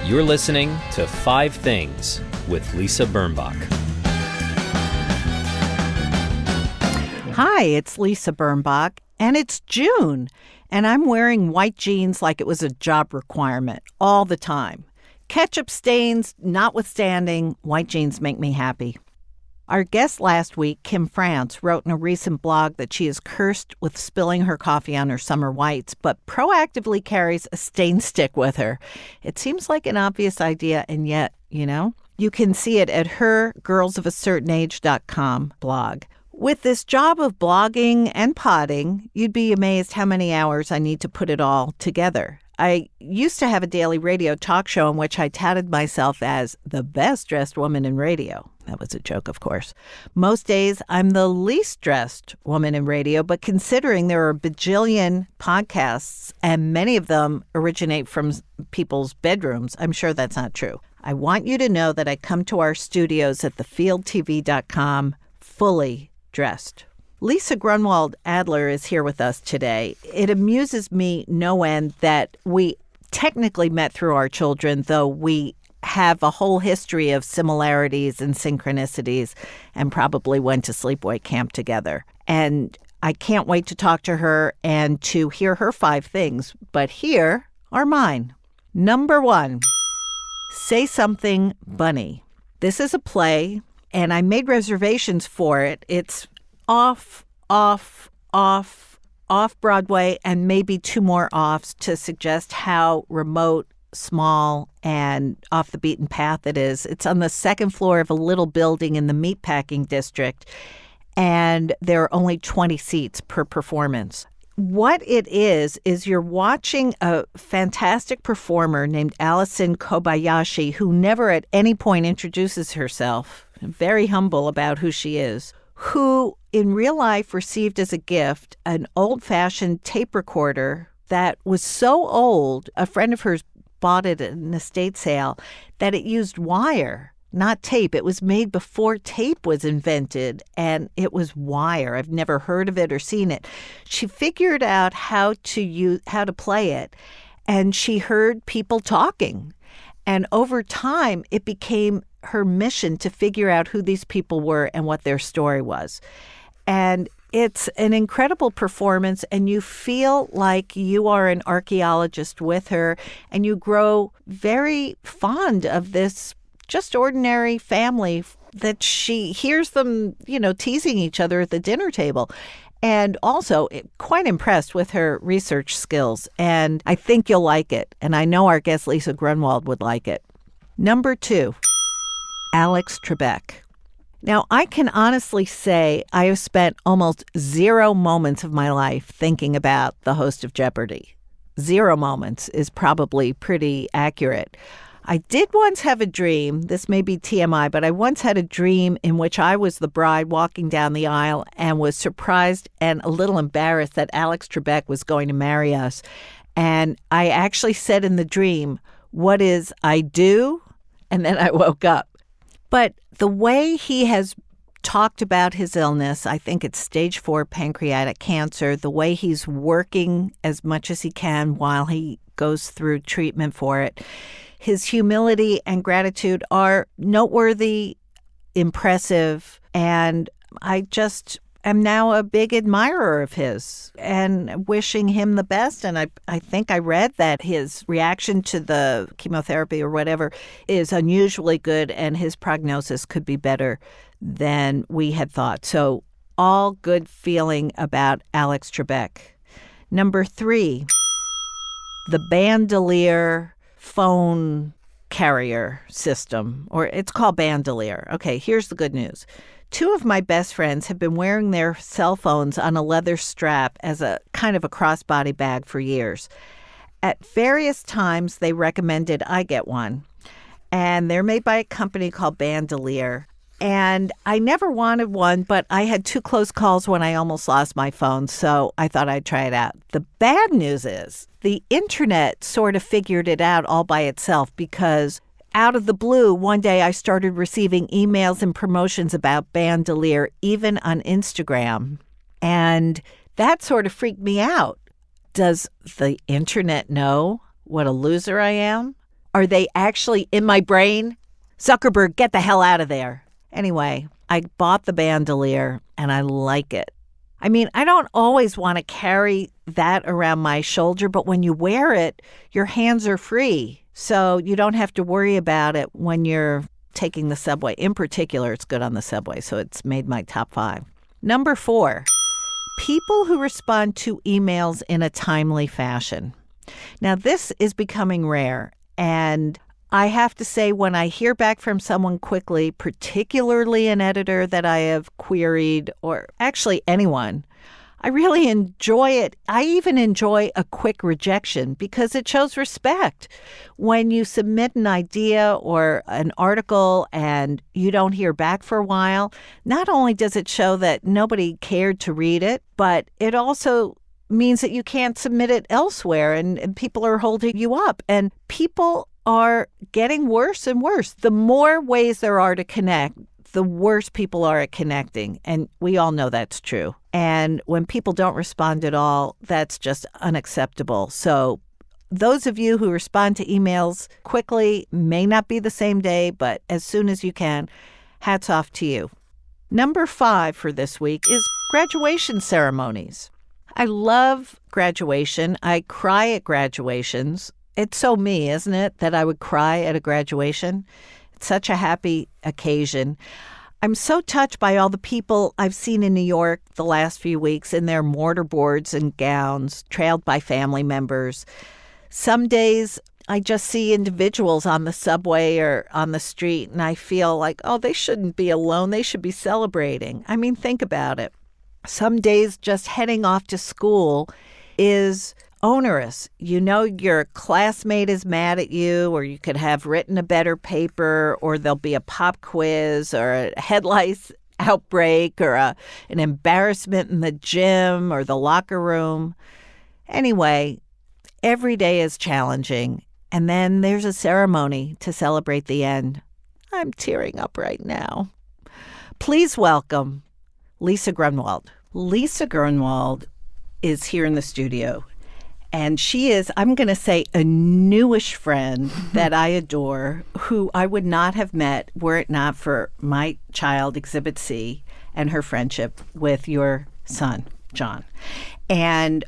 You're listening to 5 Things with Lisa Birnbach. Hi, it's Lisa Birnbach, and it's June, and I'm wearing white jeans like it was a job requirement all the time. Ketchup stains notwithstanding, white jeans make me happy. Our guest last week, Kim France, wrote in a recent blog that she is cursed with spilling her coffee on her summer whites, but proactively carries a stain stick with her. It seems like an obvious idea, and yet, you can see it at her girlsofacertainage.com blog. With this job of blogging and potting, you'd be amazed how many hours I need to put it all together. I used to have a daily radio talk show in which I touted myself as the best dressed woman in radio. That was a joke, of course. Most days, I'm the least dressed woman in radio, but considering there are a bajillion podcasts and many of them originate from people's bedrooms, I'm sure that's not true. I want you to know that I come to our studios at thefieldtv.com fully dressed. Lisa Grunwald Adler is here with us today. It amuses me no end that we technically met through our children, though we have a whole history of similarities and synchronicities and probably went to sleepaway camp together. And I can't wait to talk to her and to hear her 5 things, but here are mine. Number 1, Say Something Bunny. This is a play, and I made reservations for it. It's off Broadway, and maybe 2 more offs to suggest how remote, small, and off the beaten path it is. It's on the 2nd floor of a little building in the meatpacking district, and there are only 20 seats per performance. What it is you're watching a fantastic performer named Allison Kobayashi, who never at any point introduces herself, very humble about who she is, who in real life received as a gift an old-fashioned tape recorder that was so old, a friend of hers bought it at an estate sale, that it used wire, not tape. It was made before tape was invented, and it was wire. I've never heard of it or seen it. She figured out how to play it, and she heard people talking. And over time, it became her mission to figure out who these people were and what their story was. And it's an incredible performance, and you feel like you are an archaeologist with her, and you grow very fond of this just ordinary family that she hears them, teasing each other at the dinner table. And also quite impressed with her research skills. And I think you'll like it. And I know our guest Lisa Grunwald would like it. Number 2, Alex Trebek. Now, I can honestly say I have spent almost 0 moments of my life thinking about the host of Jeopardy! 0 moments is probably pretty accurate. I did once have a dream, this may be TMI, but I once had a dream in which I was the bride walking down the aisle and was surprised and a little embarrassed that Alex Trebek was going to marry us. And I actually said in the dream, "What is I do?" And then I woke up. But the way he has talked about his illness, I think it's stage 4 pancreatic cancer, the way he's working as much as he can while he goes through treatment for it, his humility and gratitude are noteworthy, impressive, and I just am now a big admirer of his and wishing him the best. And I think I read that his reaction to the chemotherapy or whatever is unusually good, and his prognosis could be better than we had thought. So all good feeling about Alex Trebek. Number 3, the Bandolier phone carrier system, or it's called Bandolier. Okay, here's the good news. 2 of my best friends have been wearing their cell phones on a leather strap as a kind of a crossbody bag for years. At various times, they recommended I get one, and they're made by a company called Bandolier. And I never wanted one, but I had 2 close calls when I almost lost my phone, so I thought I'd try it out. The bad news is the internet sort of figured it out all by itself, because out of the blue, one day I started receiving emails and promotions about Bandolier, even on Instagram. And that sort of freaked me out. Does the internet know what a loser I am? Are they actually in my brain? Zuckerberg, get the hell out of there. Anyway, I bought the Bandolier and I like it. I mean, I don't always want to carry that around my shoulder, but when you wear it, your hands are free. So you don't have to worry about it when you're taking the subway. In particular, it's good on the subway, so it's made my top 5. Number 4, people who respond to emails in a timely fashion. Now, this is becoming rare, and I have to say, when I hear back from someone quickly, particularly an editor that I have queried, or actually anyone, I really enjoy it. I even enjoy a quick rejection because it shows respect. When you submit an idea or an article and you don't hear back for a while, not only does it show that nobody cared to read it, but it also means that you can't submit it elsewhere and people are holding you up. And people are getting worse and worse. The more ways there are to connect, the worse people are at connecting. And we all know that's true. And when people don't respond at all, that's just unacceptable. So those of you who respond to emails quickly, may not be the same day, but as soon as you can, hats off to you. Number 5 for this week is graduation ceremonies. I love graduation. I cry at graduations. It's so me, isn't it, that I would cry at a graduation? It's such a happy occasion. I'm so touched by all the people I've seen in New York the last few weeks in their mortarboards and gowns, trailed by family members. Some days I just see individuals on the subway or on the street, and I feel like, oh, they shouldn't be alone. They should be celebrating. I mean, think about it. Some days just heading off to school is onerous. You know your classmate is mad at you, or you could have written a better paper, or there'll be a pop quiz or a head lice outbreak or an embarrassment in the gym or the locker room. Anyway, every day is challenging. And then there's a ceremony to celebrate the end. I'm tearing up right now. Please welcome Lisa Grunwald. Lisa Grunwald is here in the studio. And she is, I'm going to say, a newish friend that I adore, who I would not have met were it not for my child, Exhibit C, and her friendship with your son, John. And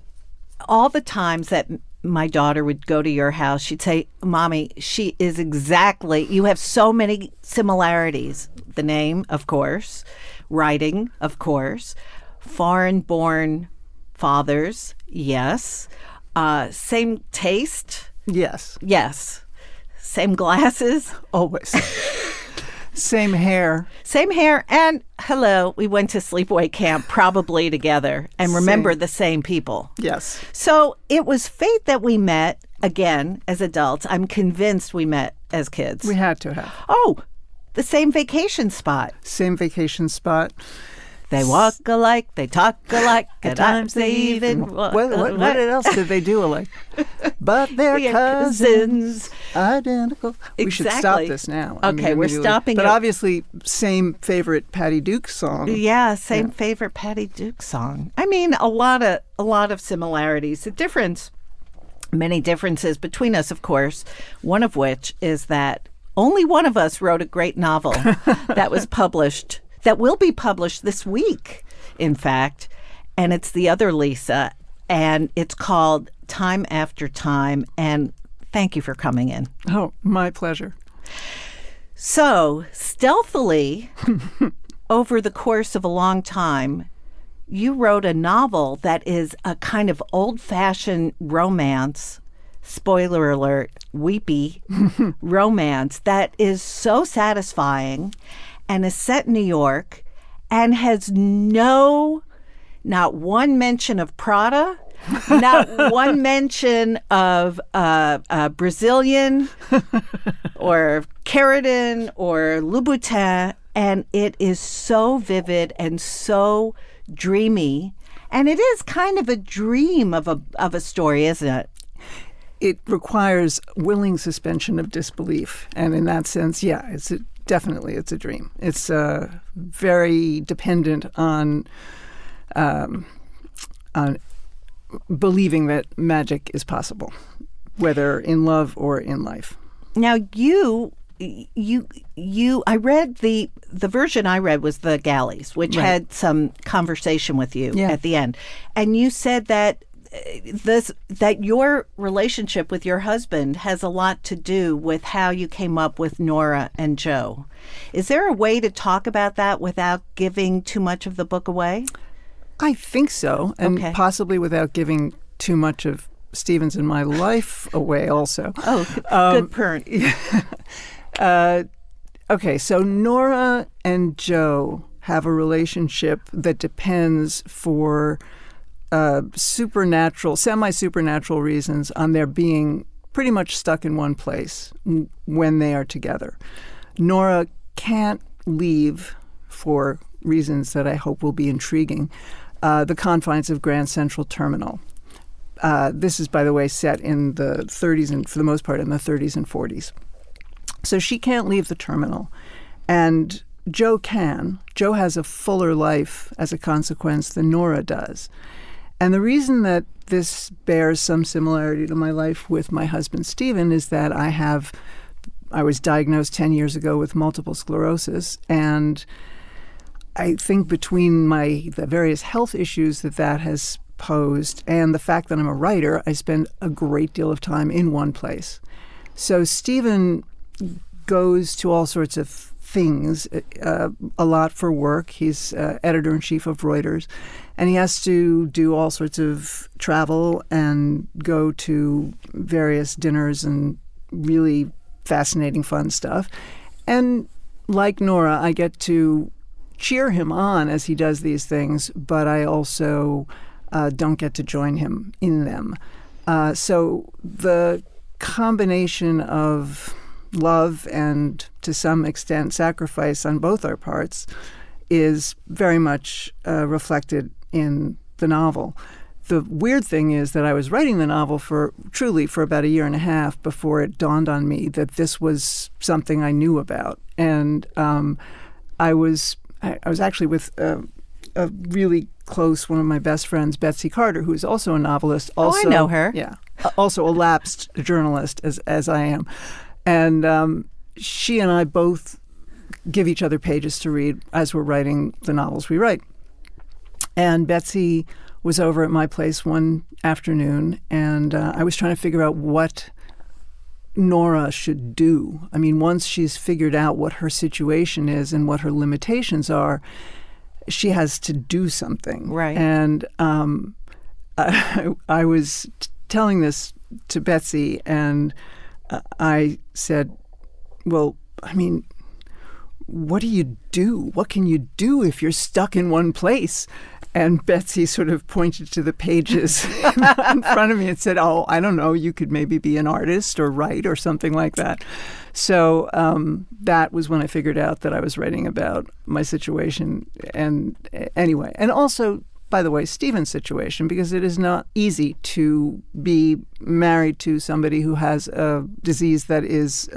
all the times that my daughter would go to your house, she'd say, Mommy, she is exactly, you have so many similarities. The name, of course, writing, of course, foreign-born fathers, yes. Same taste? Yes. Yes. Same glasses? Always. Same hair. Same hair. And hello, we went to sleepaway camp probably together and remember the same people. Yes. So it was fate that we met again as adults. I'm convinced we met as kids. We had to have. Oh, the same vacation spot. Same vacation spot. They walk alike, they talk alike, at times they even walk What else did they do alike? But they're cousins, identical. Exactly. We should stop this now. Okay, we're stopping. But obviously, same favorite Patty Duke song. Yeah, same favorite Patty Duke song. I mean, a lot of similarities. The difference, many differences between us, of course, one of which is that only one of us wrote a great novel that was published, that will be published this week, in fact, and it's the other Lisa, and it's called Time After Time, and thank you for coming in. Oh, my pleasure. So, stealthily, over the course of a long time, you wrote a novel that is a kind of old-fashioned romance, spoiler alert, weepy romance that is so satisfying and is set in New York and has not one mention of Prada, not one mention of Brazilian or Keratin or Louboutin. And it is so vivid and so dreamy. And it is kind of a dream of a story, isn't it? It requires willing suspension of disbelief. And in that sense, yeah, definitely it's a dream. It's very dependent on believing that magic is possible, whether in love or in life. Now I read the version I read was the galleys, which Right. had some conversation with you Yeah. at the end, and you said that that your relationship with your husband has a lot to do with how you came up with Nora and Joe. Is there a way to talk about that without giving too much of the book away? I think so, and Okay. possibly without giving too much of Stephen's and my life away also. Oh, good parent. Okay, so Nora and Joe have a relationship that depends for semi-supernatural reasons on their being pretty much stuck in one place when they are together. Nora can't leave, for reasons that I hope will be intriguing, the confines of Grand Central Terminal. This is, by the way, set in the 30s and, for the most part, in the 30s and 40s. So she can't leave the terminal. And Joe can. Joe has a fuller life as a consequence than Nora does. And the reason that this bears some similarity to my life with my husband, Stephen, is that I was diagnosed 10 years ago with multiple sclerosis. And I think between the various health issues that has posed and the fact that I'm a writer, I spend a great deal of time in one place. So Stephen goes to all sorts of things, a lot for work. He's editor-in-chief of Reuters, and he has to do all sorts of travel and go to various dinners and really fascinating, fun stuff. And like Nora, I get to cheer him on as he does these things, but I also don't get to join him in them. So the combination of love and, to some extent, sacrifice on both our parts is very much reflected in the novel. The weird thing is that I was writing the novel for about a year and a half before it dawned on me that this was something I knew about. And I was actually with a really close, one of my best friends, Betsy Carter, who is also a novelist. Also, I know her. Yeah, also a lapsed journalist, as I am. And she and I both give each other pages to read as we're writing the novels we write. And Betsy was over at my place one afternoon, and I was trying to figure out what Nora should do. I mean, once she's figured out what her situation is and what her limitations are, she has to do something. Right. And I was telling this to Betsy, and I said, well, I mean, what do you do? What can you do if you're stuck in one place? And Betsy sort of pointed to the pages in front of me and said, oh, I don't know, you could maybe be an artist or write or something like that. So that was when I figured out that I was writing about my situation. And anyway, and also, by the way, Stephen's situation, because it is not easy to be married to somebody who has a disease that is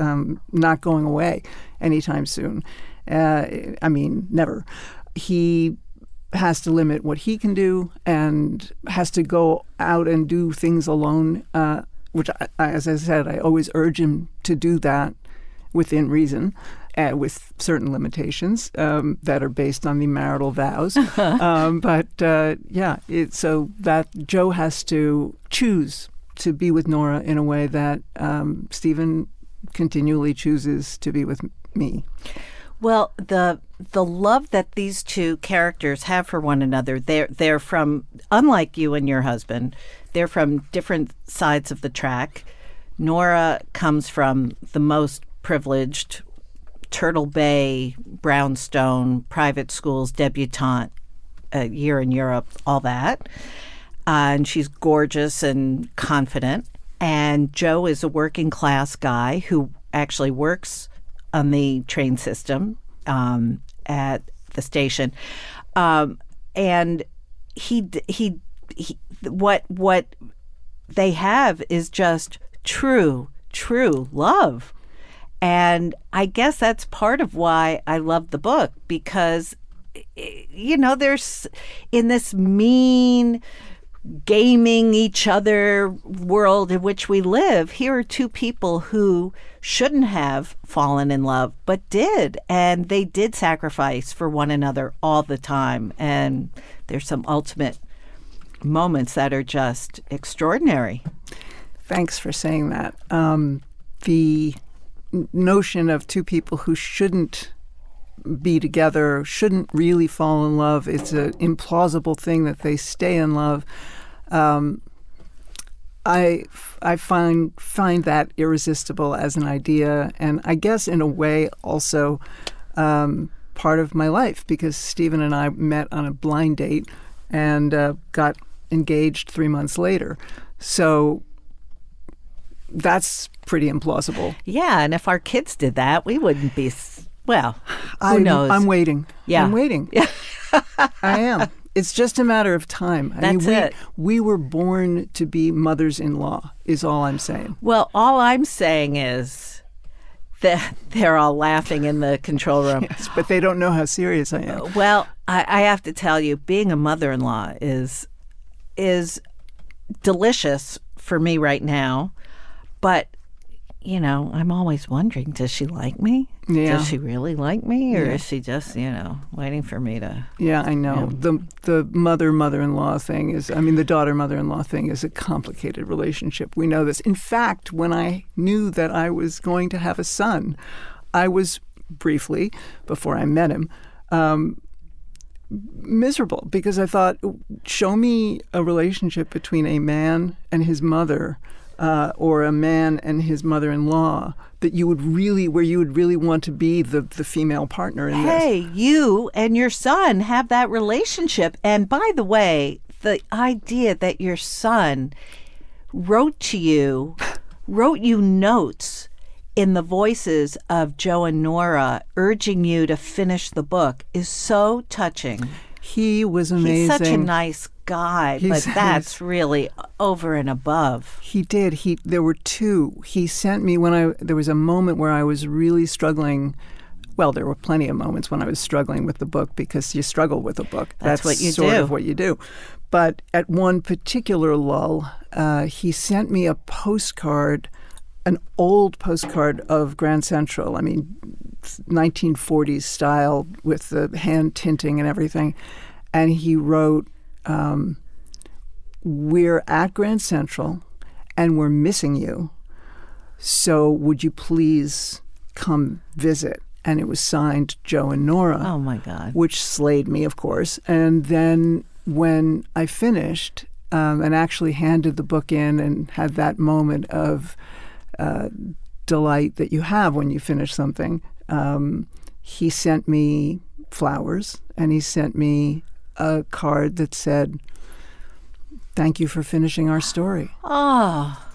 not going away anytime soon. I mean, never. He has to limit what he can do and has to go out and do things alone, which, as I said, I always urge him to do that within reason. With certain limitations that are based on the marital vows. So that Joe has to choose to be with Nora in a way that Stephen continually chooses to be with me. Well, the love that these two characters have for one another, they're from, unlike you and your husband, they're from different sides of the track. Nora comes from the most privileged Turtle Bay, Brownstone, private schools, debutante, a year in Europe, all that. And she's gorgeous and confident. And Joe is a working class guy who actually works on the train system at the station. And what they have is just true love. And I guess that's part of why I love the book, because, there's, in this mean, gaming each other world in which we live. Here are two people who shouldn't have fallen in love, but did. And they did sacrifice for one another all the time. And there's some ultimate moments that are just extraordinary. Thanks for saying that. The notion of two people who shouldn't be together, shouldn't really fall in love, it's an implausible thing that they stay in love. I find that irresistible as an idea, and I guess in a way also part of my life, because Stephen and I met on a blind date and got engaged 3 months later. So that's pretty implausible. Yeah, and if our kids did that, we wouldn't be, well, who knows? I'm waiting. Yeah. I'm waiting. Yeah. I am. It's just a matter of time. That's it. We were born to be mothers-in-law, is all I'm saying. Well, all I'm saying is that they're all laughing in the control room. Yes, but they don't know how serious I am. Well, I have to tell you, being a mother-in-law is delicious for me right now. But, you know, I'm always wondering, does she like me? Yeah. Does she really like me? Or is she just, waiting for me to... Yeah, I know. Yeah. The mother-mother-in-law thing the daughter-mother-in-law thing is a complicated relationship. We know this. In fact, when I knew that I was going to have a son, I was briefly, before I met him, miserable, because I thought, show me a relationship between a man and his mother, or a man and his mother-in-law where you would really want to be the female partner in this. Hey, you and your son have that relationship. And by the way, the idea that your son wrote you notes in the voices of Joe and Nora urging you to finish the book is so touching. He was amazing. He's such a nice guy, but that's really over and above. He did. There were two. He sent me there was a moment where I was really struggling. Well, there were plenty of moments when I was struggling with the book, because you struggle with a book. That's what you sort do. of what you do. But at one particular lull, he sent me a postcard, an old postcard of Grand Central. I mean, 1940s style with the hand tinting and everything. And he wrote, we're at Grand Central and we're missing you. So would you please come visit? And it was signed Joe and Nora. Oh, my God. Which slayed me, of course. And then when I finished and actually handed the book in and had that moment of delight that you have when you finish something, he sent me flowers, and he sent me a card that said, "Thank you for finishing our story." Oh.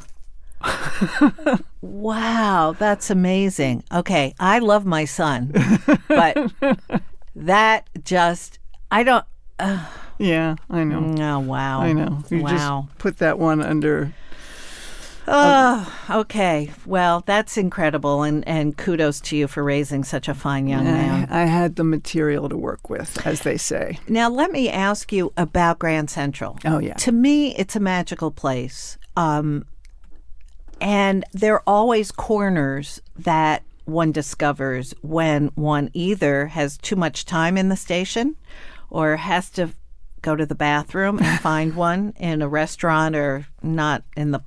Wow, that's amazing. Okay, I love my son, but that just, I don't... Yeah, I know. Oh, wow. I know. You Wow. just put that one under... Oh, okay. Well, that's incredible, and kudos to you for raising such a fine young man. I had the material to work with, as they say. Now, let me ask you about Grand Central. Oh, yeah. To me, it's a magical place. And there are always corners that one discovers when one either has too much time in the station or has to go to the bathroom and find one in a restaurant, or not in the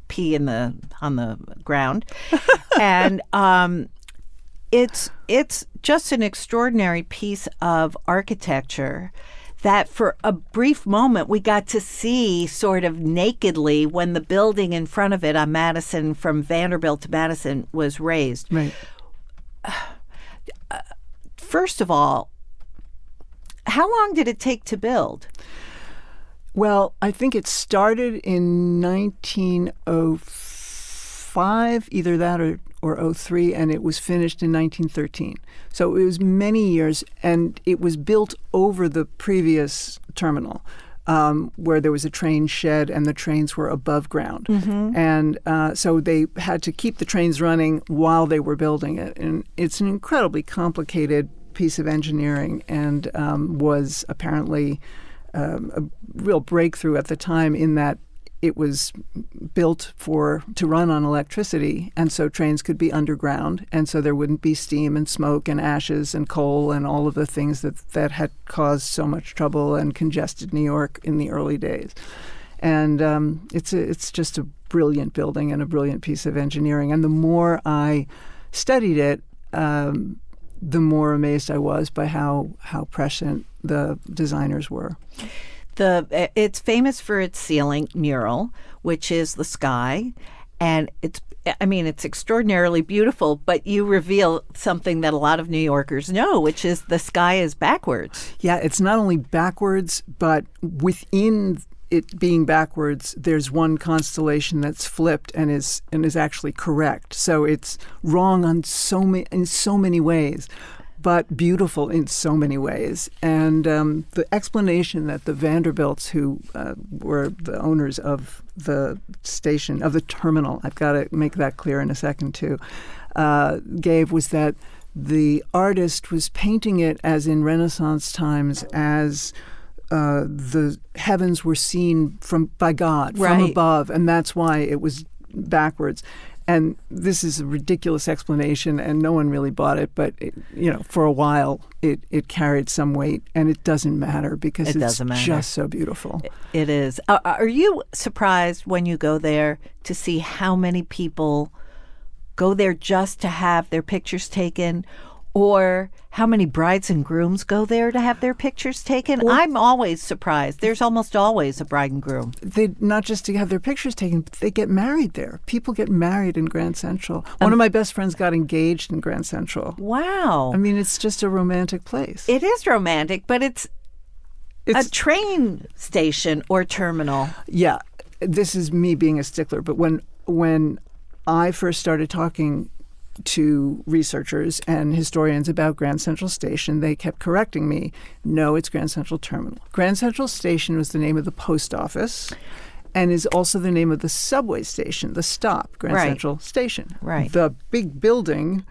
pee on the ground. And it's just an extraordinary piece of architecture that for a brief moment we got to see sort of nakedly when the building in front of it on Madison, from Vanderbilt to Madison, was raised. Right. First of all, how long did it take to build? Well, I think it started in 1905, either that or 03, and it was finished in 1913. So it was many years, and it was built over the previous terminal, where there was a train shed and the trains were above ground. Mm-hmm. And so they had to keep the trains running while they were building it. And it's an incredibly complicated piece of engineering and was apparently a real breakthrough at the time in that it was built to run on electricity, and so trains could be underground, and so there wouldn't be steam and smoke and ashes and coal and all of the things that had caused so much trouble and congested New York in the early days. And it's just a brilliant building and a brilliant piece of engineering. And the more I studied it, the more amazed I was by how prescient the designers were. It's famous for its ceiling mural, which is the sky, and it's extraordinarily beautiful, but you reveal something that a lot of New Yorkers know, which is the sky is backwards. Yeah, it's not only backwards, but within it being backwards, there's one constellation that's flipped and is actually correct. So it's wrong in so many ways, but beautiful in so many ways. And the explanation that the Vanderbilts, who were the owners of the station, of the terminal, I've got to make that clear in a second too, gave was that the artist was painting it as in Renaissance times as the heavens were seen by God from above, and that's why it was backwards. And this is a ridiculous explanation, and no one really bought it. But for a while, it carried some weight, and it doesn't matter because it's just so beautiful. It is. Are you surprised when you go there to see how many people go there just to have their pictures taken? Or how many brides and grooms go there to have their pictures taken? I'm always surprised. There's almost always a bride and groom. They not just to have their pictures taken, but they get married there. People get married in Grand Central. One of my best friends got engaged in Grand Central. Wow. I mean, it's just a romantic place. It is romantic, but it's a train station or terminal. Yeah. This is me being a stickler. But when I first started talking to researchers and historians about Grand Central Station, they kept correcting me. No, it's Grand Central Terminal. Grand Central Station was the name of the post office and is also the name of the subway station, the stop, Grand Central Station. Right. The big building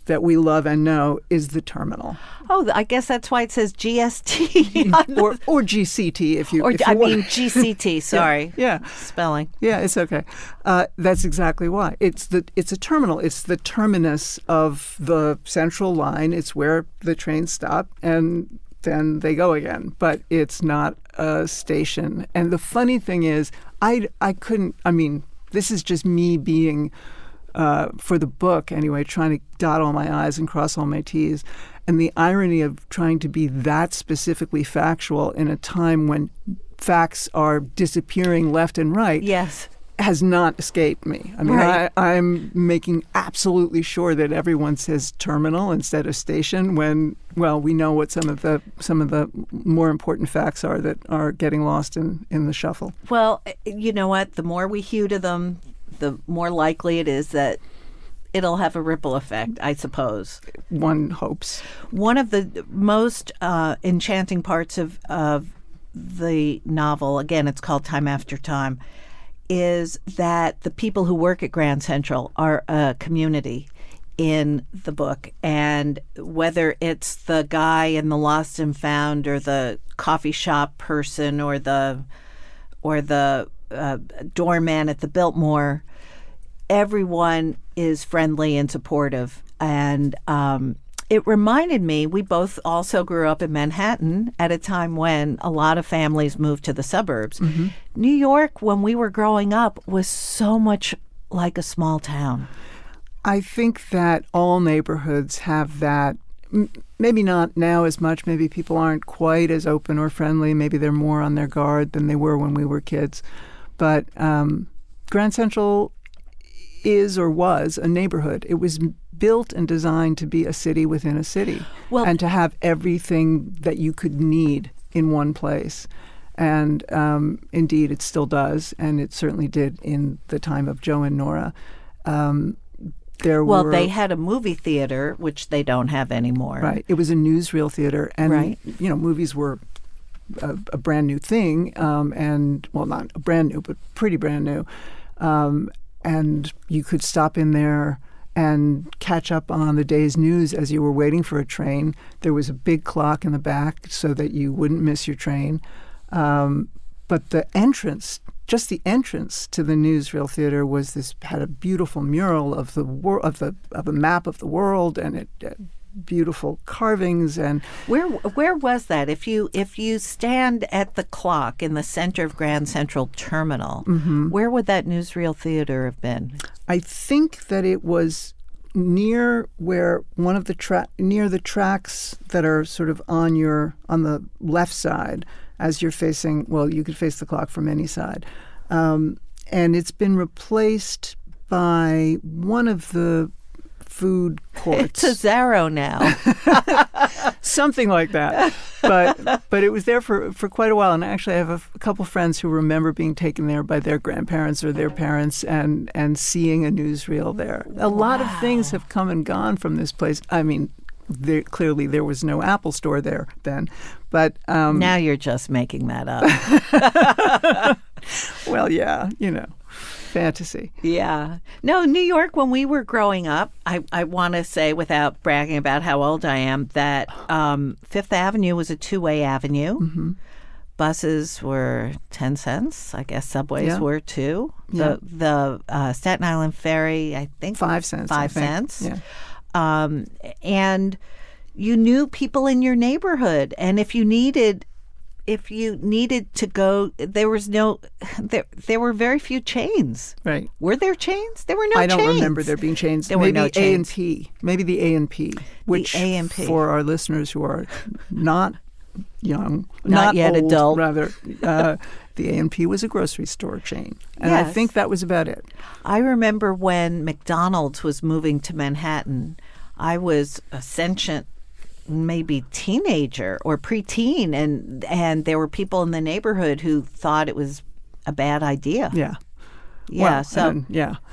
that we love and know is the terminal. Oh, I guess that's why it says GST. or GCT if you want. GCT, sorry. Yeah. Spelling. Yeah, it's okay. That's exactly why. It's a terminal. It's the terminus of the central line. It's where the trains stop and then they go again. But it's not a station. And the funny thing is, this is just me being for the book anyway, trying to dot all my I's and cross all my T's. And the irony of trying to be that specifically factual in a time when facts are disappearing left and right has not escaped me. I mean, I'm making absolutely sure that everyone says terminal instead of station when, well, we know what some of the more important facts are that are getting lost in the shuffle. Well, you know what? The more we hew to them, the more likely it is that it'll have a ripple effect, I suppose. One hopes. One of the most enchanting parts of the novel, again, it's called Time After Time, is that the people who work at Grand Central are a community in the book. And whether it's the guy in the Lost and Found or the coffee shop person or the doorman at the Biltmore, everyone is friendly and supportive. And it reminded me, we both also grew up in Manhattan at a time when a lot of families moved to the suburbs. Mm-hmm. New York, when we were growing up, was so much like a small town. I think that all neighborhoods have that. Maybe not now as much. Maybe people aren't quite as open or friendly. Maybe they're more on their guard than they were when we were kids. But Grand Central is or was a neighborhood. It was built and designed to be a city within a city and to have everything that you could need in one place. And indeed, it still does, and it certainly did in the time of Joe and Nora. They had a movie theater, which they don't have anymore. Right. It was a newsreel theater, and movies were a brand new thing, and not brand new, but pretty brand new. And you could stop in there and catch up on the day's news as you were waiting for a train. There was a big clock in the back so that you wouldn't miss your train. But the entrance, just the entrance to the Newsreel Theater had a beautiful mural of a map of the world, and it beautiful carvings. And where was that? If you stand at the clock in the center of Grand Central Terminal, where would that Newsreel Theater have been? I think that it was near where one of the near the tracks that are sort of on the left side as you're facing. Well, you could face the clock from any side, and it's been replaced by one of the food courts. It's a Zarro now. Something like that. But it was there for quite a while. And actually, I have a couple friends who remember being taken there by their grandparents or their parents and seeing a newsreel there. A lot of things have come and gone from this place. I mean, clearly there was no Apple store there then. But now you're just making that up. Well, yeah, fantasy. Yeah. No, New York, when we were growing up, I want to say, without bragging about how old I am, that Fifth Avenue was a two-way avenue. Mm-hmm. Buses were 10 cents. I guess subways were too. Yeah. The Staten Island Ferry, I think. 5 cents. 5 cents. Yeah. And you knew people in your neighborhood. And if you needed to go, there were very few chains. Right. Were there chains? There were no chains. I don't remember there being chains. There were no chains. A&P. Maybe the A&P, which A&P. For our listeners who are not young, not yet old, adult, rather, the A&P was a grocery store chain. And yes. I think that was about it. I remember when McDonald's was moving to Manhattan, I was a sentient maybe teenager or preteen, and there were people in the neighborhood who thought it was a bad idea. Yeah. Yeah. Well,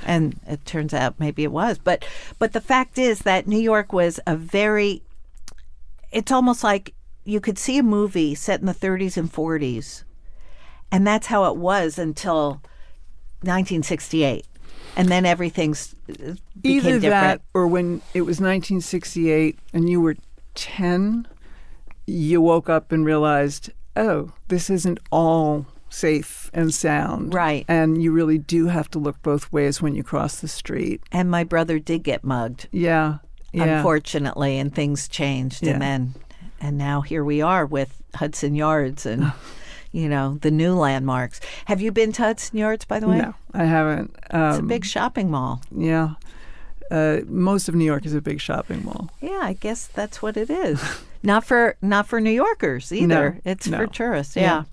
and it turns out maybe it was. But the fact is that New York was it's almost like you could see a movie set in the 30s and 40s, and that's how it was until 1968. And then everything became either different. That or when it was 1968 and you were 10, you woke up and realized, oh, this isn't all safe and sound. Right. And you really do have to look both ways when you cross the street. And my brother did get mugged. Yeah. Unfortunately, and things changed. Yeah. And now here we are with Hudson Yards and the new landmarks. Have you been to Hudson Yards, by the way? No, I haven't. It's a big shopping mall. Yeah. Most of New York is a big shopping mall. Yeah, I guess that's what it is. Not for New Yorkers either. No, it's for tourists. Yeah.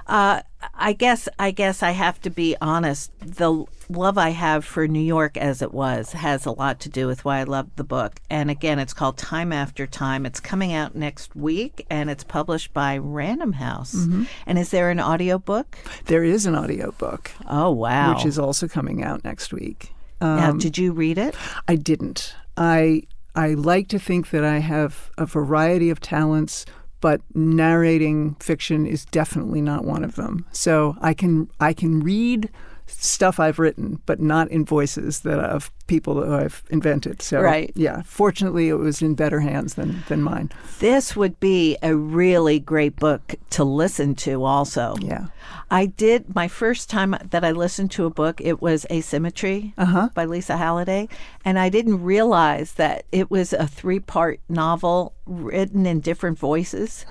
I guess I have to be honest. The love I have for New York as it was has a lot to do with why I love the book. And again, it's called Time After Time. It's coming out next week, and it's published by Random House. Mm-hmm. And is there an audiobook? There is an audiobook. Oh, wow. Which is also coming out next week. Now, did you read it? I didn't. I like to think that I have a variety of talents, but narrating fiction is definitely not one of them. So I can read stuff I've written, but not in voices of people that I've invented. So right. Yeah, fortunately it was in better hands than mine. This would be a really great book to listen to also. Yeah. I did, my first time that I listened to a book, it was Asymmetry by Lisa Halliday, and I didn't realize that it was a 3-part novel written in different voices.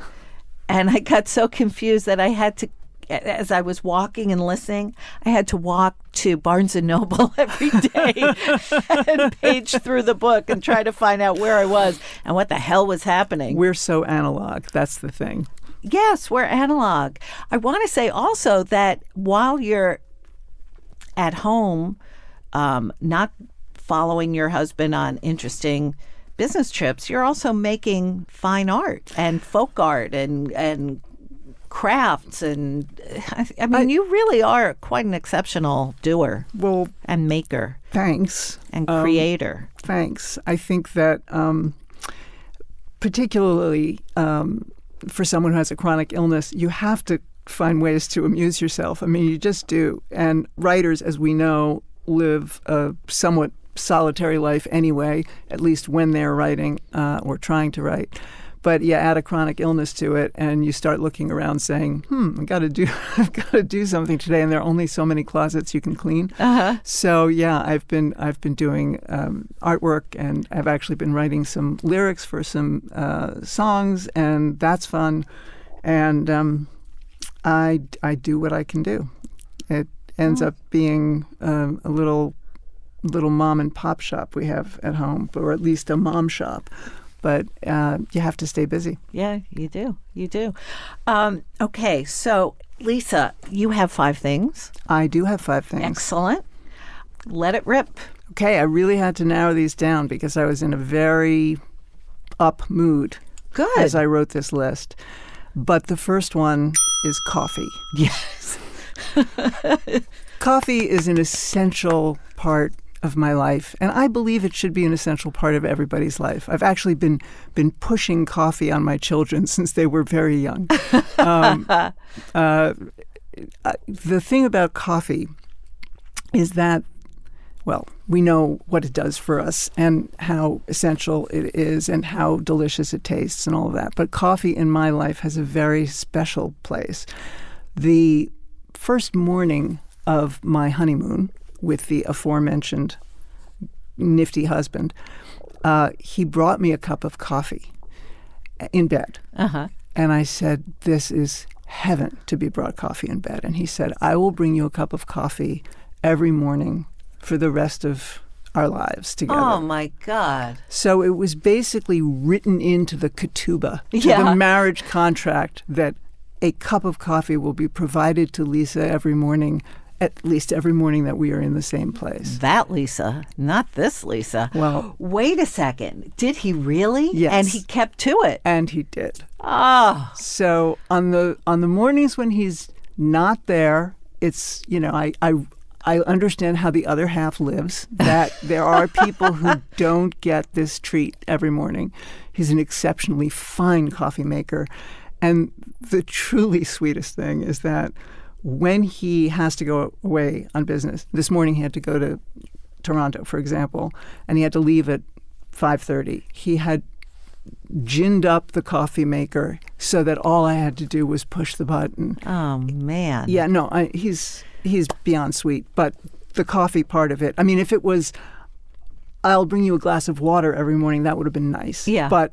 And I got so confused that I had to, as I was walking and listening, I had to walk to Barnes & Noble every day and page through the book and try to find out where I was and what the hell was happening. We're so analog. That's the thing. Yes, we're analog. I want to say also that while you're at home, not following your husband on interesting business trips, you're also making fine art and folk art and crafts. And I mean, you really are quite an exceptional doer and maker. Thanks. And creator. Thanks. I think that particularly for someone who has a chronic illness, you have to find ways to amuse yourself. I mean, you just do. And writers, as we know, live a somewhat solitary life anyway, at least when they're writing or trying to write. But yeah, add a chronic illness to it, and you start looking around saying, I've got to do something today, and there are only so many closets you can clean. So yeah, I've been doing artwork, and I've actually been writing some lyrics for some songs, and that's fun. And I do what I can do. It ends up being a little mom and pop shop we have at home, or at least a mom shop. But you have to stay busy. Yeah, you do. You do. Okay, so Lisa, you have 5 things. I do have 5 things. Excellent. Let it rip. Okay, I really had to narrow these down because I was in a very up mood as I wrote this list. But the first one is coffee. Yes. Coffee is an essential part of my life, and I believe it should be an essential part of everybody's life. I've actually been pushing coffee on my children since they were very young. The thing about coffee is that, well, we know what it does for us and how essential it is and how delicious it tastes and all of that. But coffee in my life has a very special place. The first morning of my honeymoon with the aforementioned nifty husband, he brought me a cup of coffee in bed. And I said, this is heaven to be brought coffee in bed. And he said, I will bring you a cup of coffee every morning for the rest of our lives together. Oh, my God. So it was basically written into the ketubah, to the marriage contract, that a cup of coffee will be provided to Lisa every morning, at least every morning that we are in the same place. That Lisa, not this Lisa. Well, wait a second. Did he really? Yes. And he kept to it. And he did. Oh. So on the mornings when he's not there, it's, I understand how the other half lives, that there are people who don't get this treat every morning. He's an exceptionally fine coffee maker. And the truly sweetest thing is that when he has to go away on business, this morning he had to go to Toronto, for example, and he had to leave at 5:30. He had ginned up the coffee maker so that all I had to do was push the button. Oh, man. Yeah, no, he's beyond sweet. But the coffee part of it, I mean, if it was, I'll bring you a glass of water every morning, that would have been nice. Yeah. But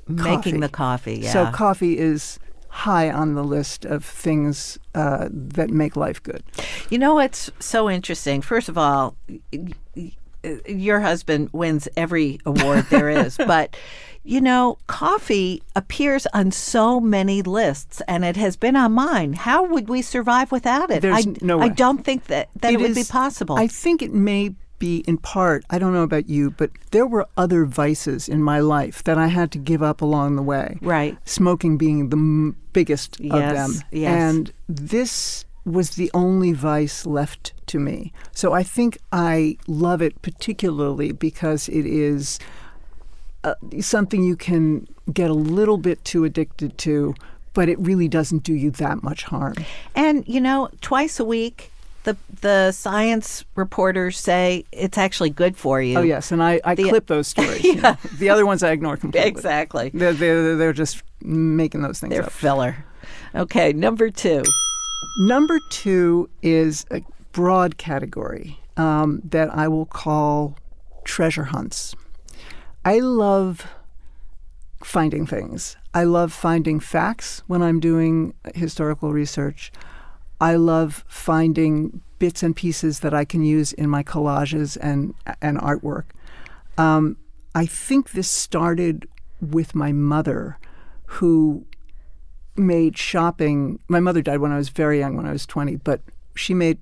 making the coffee, yeah. So coffee is high on the list of things that make life good. You know what's so interesting? First of all, your husband wins every award there is, but coffee appears on so many lists, and it has been on mine. How would we survive without it? There's no way. I don't think that it would be possible. I think it may be in part, I don't know about you, but there were other vices in my life that I had to give up along the way. Right. Smoking being the biggest of them. Yes. And this was the only vice left to me. So I think I love it particularly because it is something you can get a little bit too addicted to, but it really doesn't do you that much harm. And, twice a week, the science reporters say it's actually good for you. Oh, yes, and I clip those stories. Yeah. The other ones I ignore completely. Exactly. They're just making those things They're up. filler. Okay, number 2. Number 2 is a broad category that I will call treasure hunts. I love finding things. I love finding facts when I'm doing historical research. I love finding bits and pieces that I can use in my collages and artwork. I think this started with my mother, who made shopping. My mother died when I was very young, when I was 20, but she made,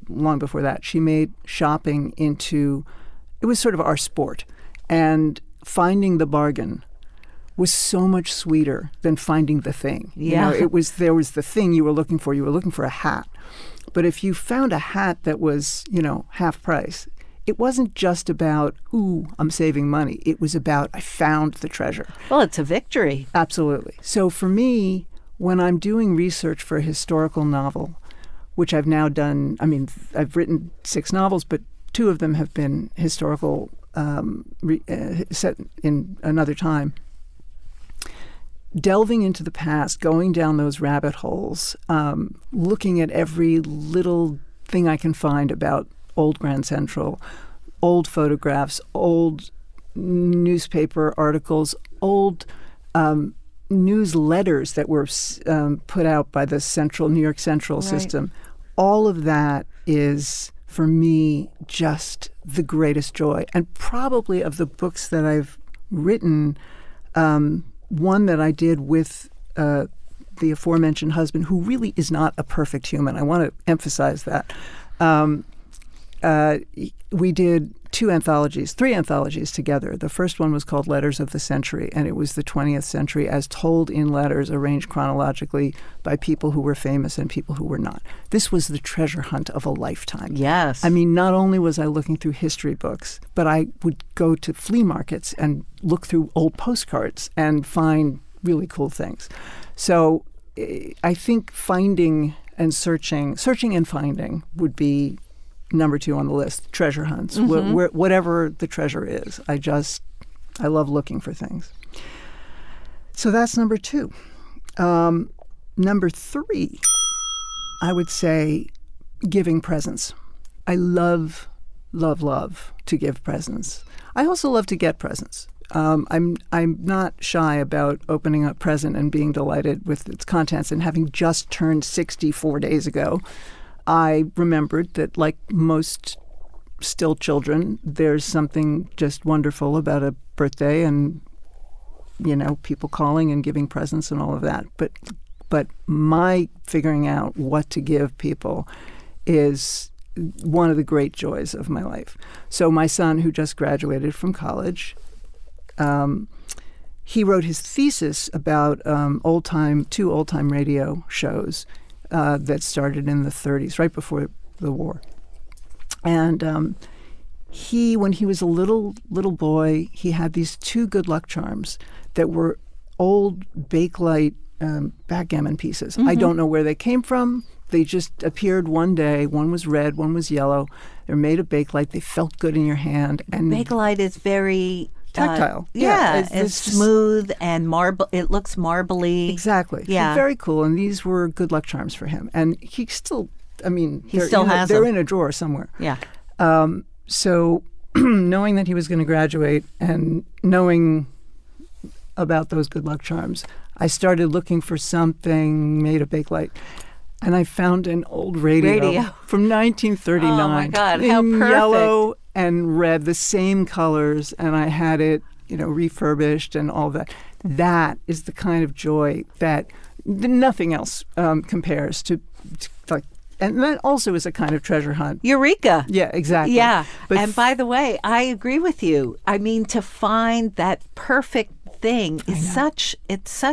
long before that, she made shopping into, it was sort of our sport. And finding the bargain was so much sweeter than finding the thing. Yeah. There was the thing you were looking for. You were looking for a hat. But if you found a hat that was, half price, it wasn't just about, ooh, I'm saving money. It was about, I found the treasure. Well, it's a victory. Absolutely. So for me, when I'm doing research for a historical novel, which I've now done, I've written 6 novels, but two of them have been historical, set in another time. Delving into the past, going down those rabbit holes, looking at every little thing I can find about old Grand Central, old photographs, old newspaper articles, old newsletters that were put out by the New York Central system. All of that is, for me, just the greatest joy. And probably of the books that I've written, one that I did with the aforementioned husband, who really is not a perfect human. I want to emphasize that. We did three anthologies together. The first one was called Letters of the Century, and it was the 20th century as told in letters arranged chronologically by people who were famous and people who were not. This was the treasure hunt of a lifetime. Yes. I mean, not only was I looking through history books, but I would go to flea markets and look through old postcards and find really cool things. So I think finding and searching and finding would be number 2 on the list. Treasure hunts, whatever the treasure is. I love looking for things. So that's number 2. Number 3, I would say giving presents. I love to give presents. I also love to get presents. I'm not shy about opening a present and being delighted with its contents. And having just turned 60 4 days ago, I remembered that, like most still children, there's something just wonderful about a birthday and, people calling and giving presents and all of that. But my figuring out what to give people is one of the great joys of my life. So my son, who just graduated from college, he wrote his thesis about two old-time radio shows that started in the 30s, right before the war. And when he was a little boy, he had these 2 good luck charms that were old Bakelite backgammon pieces. I don't know where they came from. They just appeared one day. One was red, one was yellow. They're made of Bakelite. They felt good in your hand. And Bakelite is very tactile. It's smooth and marble. It looks marbly. Exactly. Yeah. Very cool. And these were good luck charms for him. And he still, has they're them. in a drawer somewhere. Yeah. So knowing that he was going to graduate and knowing about those good luck charms, I started looking for something made of Bakelite. And I found an old radio from 1939. Oh, my God. How in perfect. Yellow and red, the same colors. And I had it, refurbished and all that. That is the kind of joy that nothing else compares to like. And that also is a kind of treasure hunt. Eureka. Yeah, exactly. Yeah. But and by the way, I agree with you. I mean, to find that perfect thing is it's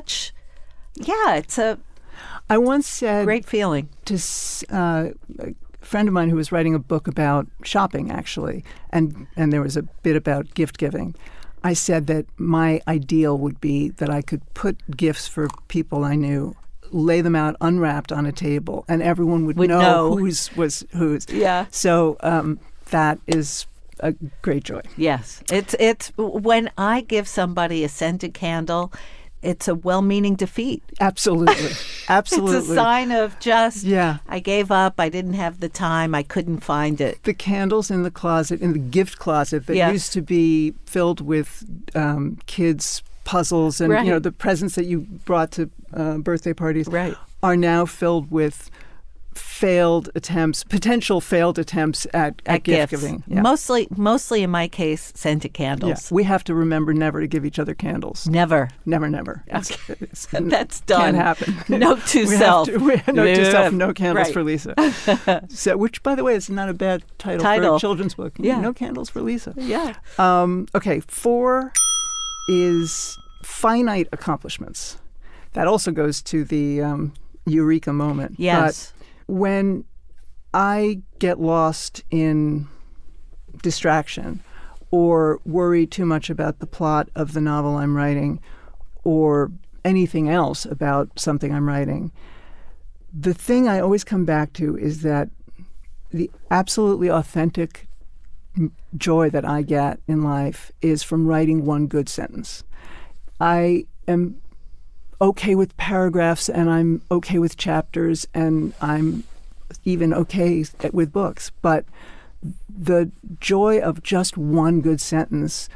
a I once said great feeling to a friend of mine who was writing a book about shopping, actually, and there was a bit about gift giving. I said that my ideal would be that I could put gifts for people I knew, lay them out unwrapped on a table, and everyone would know whose was whose. Yeah. So that is a great joy. Yes. It's when I give somebody a scented candle, it's a well-meaning defeat. Absolutely. Absolutely. It's a sign of just, yeah. I gave up, I didn't have the time, I couldn't find it. The candles in the closet, in the gift closet that used to be filled with kids' puzzles and the presents that you brought to birthday parties are now filled with potential failed attempts at gift giving. Yeah. Mostly in my case, scented candles. Yeah. We have to remember never to give each other candles. Never. Never. Okay. That's done. Can't happen. Note to self. Note to self, no candles for Lisa. So, which, by the way, is not a bad title for a children's book. Yeah. No candles for Lisa. Yeah. Okay, 4 is finite accomplishments. That also goes to the eureka moment. Yes. But when I get lost in distraction or worry too much about the plot of the novel I'm writing or anything else about something I'm writing, the thing I always come back to is that the absolutely authentic joy that I get in life is from writing one good sentence. I am okay with paragraphs, and I'm okay with chapters, and I'm even okay with books. But the joy of just one good sentence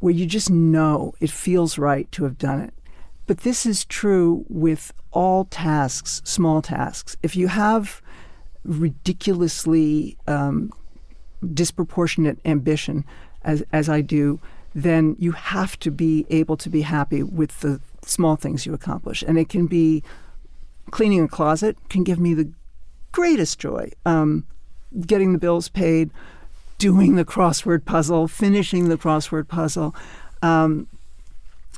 where you just know it feels right to have done it. But this is true with all tasks, small tasks. If you have ridiculously disproportionate ambition, as I do, then you have to be able to be happy with the small things you accomplish. And it can be cleaning a closet can give me the greatest joy. Getting the bills paid, doing the crossword puzzle, finishing the crossword puzzle,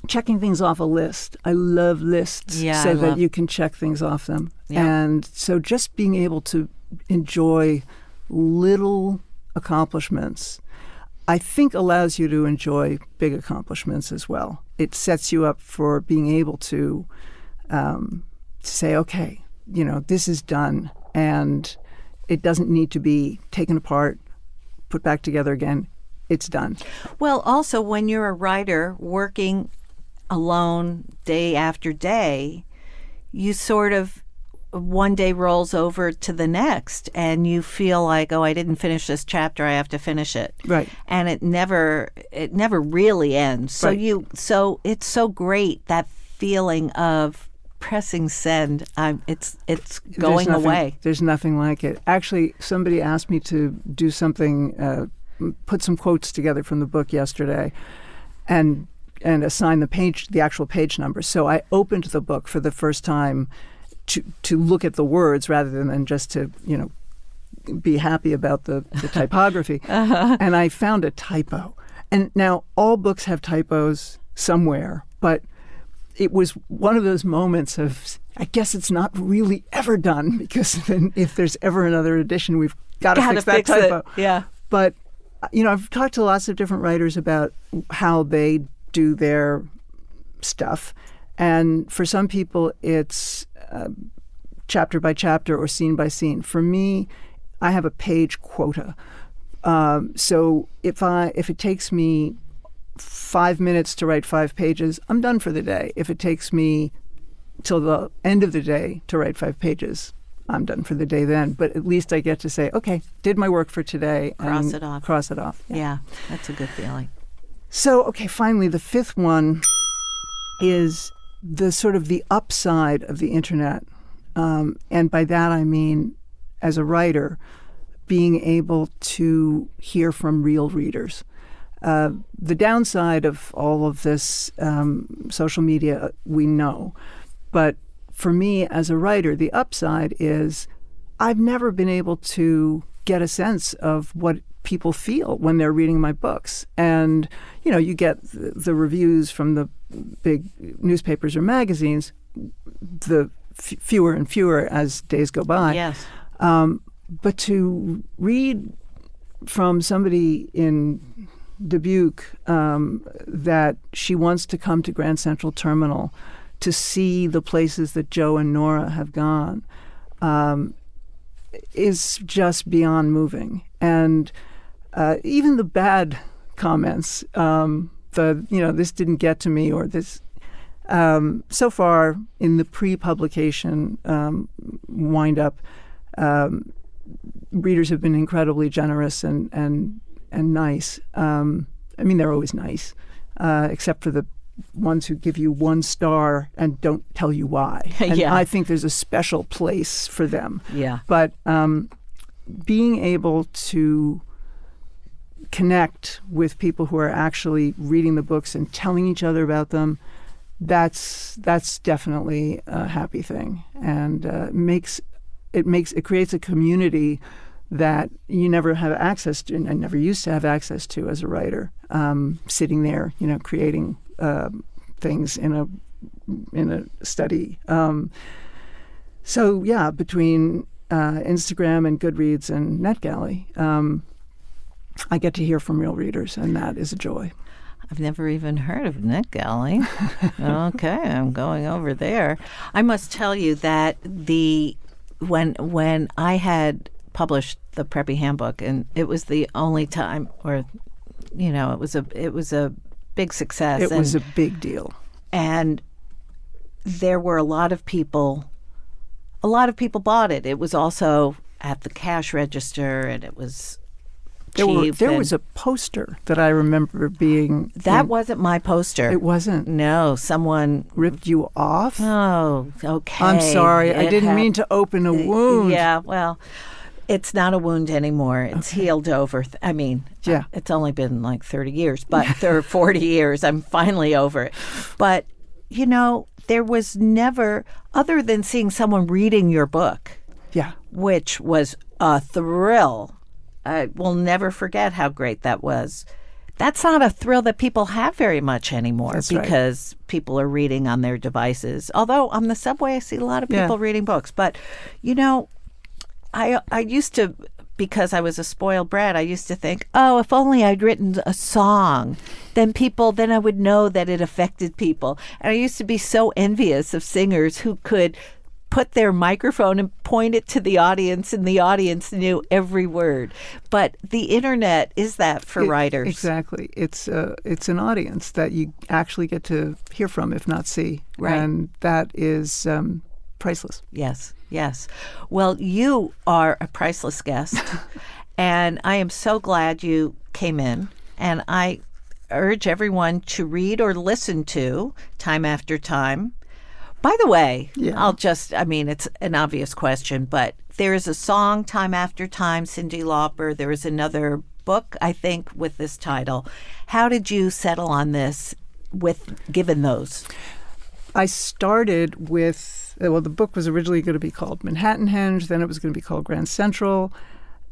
checking things off a list. I love lists so that you can check things off them. Yeah. And so just being able to enjoy little accomplishments, I think allows you to enjoy big accomplishments as well. It sets you up for being able to say, okay, this is done, and it doesn't need to be taken apart, put back together again. It's done. Well, also, when you're a writer working alone day after day, you sort of one day rolls over to the next, and you feel like, oh, I didn't finish this chapter, I have to finish it. Right. And it never really ends. So right. So it's so great, that feeling of pressing send. It's going away. There's nothing like it. Actually, somebody asked me to do something, put some quotes together from the book yesterday, and assign the actual page number. So I opened the book for the first time to look at the words rather than just to, be happy about the typography. Uh-huh. And I found a typo. And now all books have typos somewhere, but it was one of those moments of, I guess it's not really ever done, because then if there's ever another edition, we've got to fix that typo. It. Yeah. But, I've talked to lots of different writers about how they do their stuff. And for some people, it's chapter by chapter or scene by scene. For me, I have a page quota. So if it takes me 5 minutes to write 5 pages, I'm done for the day. If it takes me till the end of the day to write 5 pages, I'm done for the day then. But at least I get to say, okay, did my work for today. Cross it off. Cross it off. Yeah, that's a good feeling. So, okay, finally, the fifth one is the sort of the upside of the internet. And by that I mean, as a writer, being able to hear from real readers. The downside of all of this social media, we know. But for me as a writer, the upside is I've never been able to get a sense of what people feel when they're reading my books. And, you get the reviews from the big newspapers or magazines, the fewer and fewer as days go by. Yes. But to read from somebody in Dubuque that she wants to come to Grand Central Terminal to see the places that Joe and Nora have gone is just beyond moving. And even the bad comments, this didn't get to me, or this, so far in the pre-publication wind-up, readers have been incredibly generous and nice. They're always nice, except for the ones who give you 1 star and don't tell you why. And yeah. I think there's a special place for them. Yeah. But being able to connect with people who are actually reading the books and telling each other about them, that's definitely a happy thing, and it creates a community that you never have access to, and I never used to have access to as a writer. Sitting there, creating things in a study. So yeah, between Instagram and Goodreads and NetGalley, I get to hear from real readers, and that is a joy. I've never even heard of NetGalley. Okay, I'm going over there. I must tell you that when I had published the Preppy Handbook, and it was the only time where, it was a big success. It was a big deal. And there were a lot of people bought it. It was also at the cash register, and it was cheap. There was a poster that I remember being... That wasn't my poster. It wasn't? No, someone... Ripped you off? Oh, okay. I'm sorry. I didn't mean to open a wound. Yeah, well, it's not a wound anymore. It's healed over. It's only been like 30 years, or 40 years. I'm finally over it. But, there was never, other than seeing someone reading your book, which was a thrill. I will never forget how great that was. That's not a thrill that people have very much anymore because people are reading on their devices. Although on the subway, I see a lot of people reading books. But, I used to, because I was a spoiled brat, I used to think, if only I'd written a song, then I would know that it affected people. And I used to be so envious of singers who could put their microphone and point it to the audience, and the audience knew every word. But the internet is that for writers. Exactly. It's an audience that you actually get to hear from, if not see. Right. And that is priceless. Yes. Well, you are a priceless guest, and I am so glad you came in. And I urge everyone to read or listen to Time After Time. By the way, it's an obvious question, but there is a song, Time After Time, Cyndi Lauper. There is another book, I think, with this title. How did you settle on this given those? I started with, the book was originally going to be called Manhattan Henge, then it was going to be called Grand Central,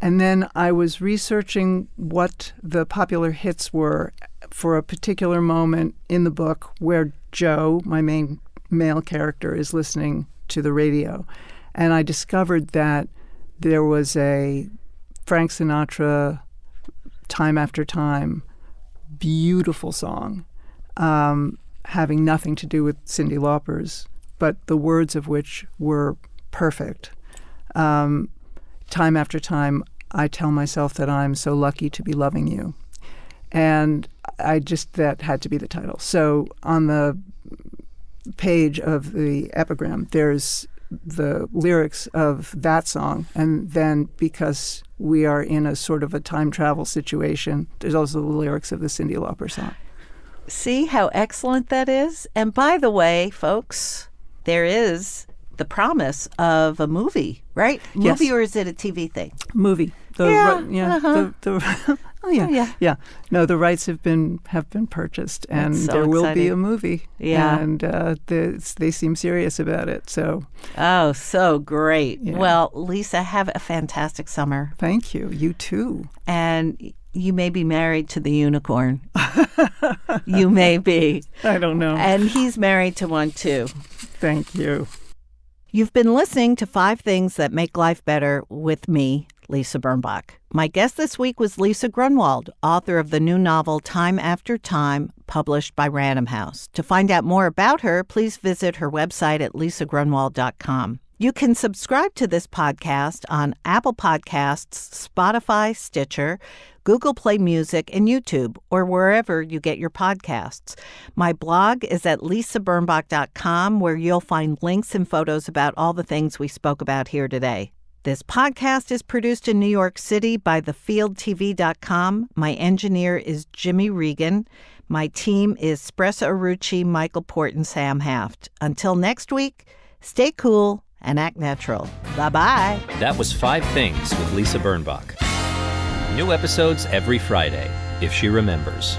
and then I was researching what the popular hits were for a particular moment in the book where Joe, my main male character, is listening to the radio. And I discovered that there was a Frank Sinatra, Time After Time, beautiful song, having nothing to do with Cyndi Lauper's, but the words of which were perfect. Time after time, I tell myself that I'm so lucky to be loving you. And that had to be the title. So on the page of the epigram, there's the lyrics of that song. And then because we are in a sort of a time travel situation, there's also the lyrics of the Cyndi Lauper song. See how excellent that is? And by the way, folks, there is the promise of a movie, right? Yes. Movie, or is it a TV thing? Movie. No, the rights have been purchased, and so there will be exciting. a movie. Yeah, and they seem serious about it. So, so great. Yeah. Well, Lisa, have a fantastic summer. Thank you. You too. And you may be married to the unicorn. You may be. I don't know. And he's married to one too. Thank you. You've been listening to 5 Things That Make Life Better with me, Lisa Birnbach. My guest this week was Lisa Grunwald, author of the new novel Time After Time, published by Random House. To find out more about her, please visit her website at lisagrunwald.com. You can subscribe to this podcast on Apple Podcasts, Spotify, Stitcher, Google Play Music, and YouTube, or wherever you get your podcasts. My blog is at lisabirnbach.com, where you'll find links and photos about all the things we spoke about here today. This podcast is produced in New York City by thefieldtv.com. My engineer is Jimmy Regan. My team is Spressa Arucci, Michael Port, and Sam Haft. Until next week, stay cool and act natural. Bye-bye. That was 5 Things with Lisa Birnbach. New episodes every Friday, if she remembers.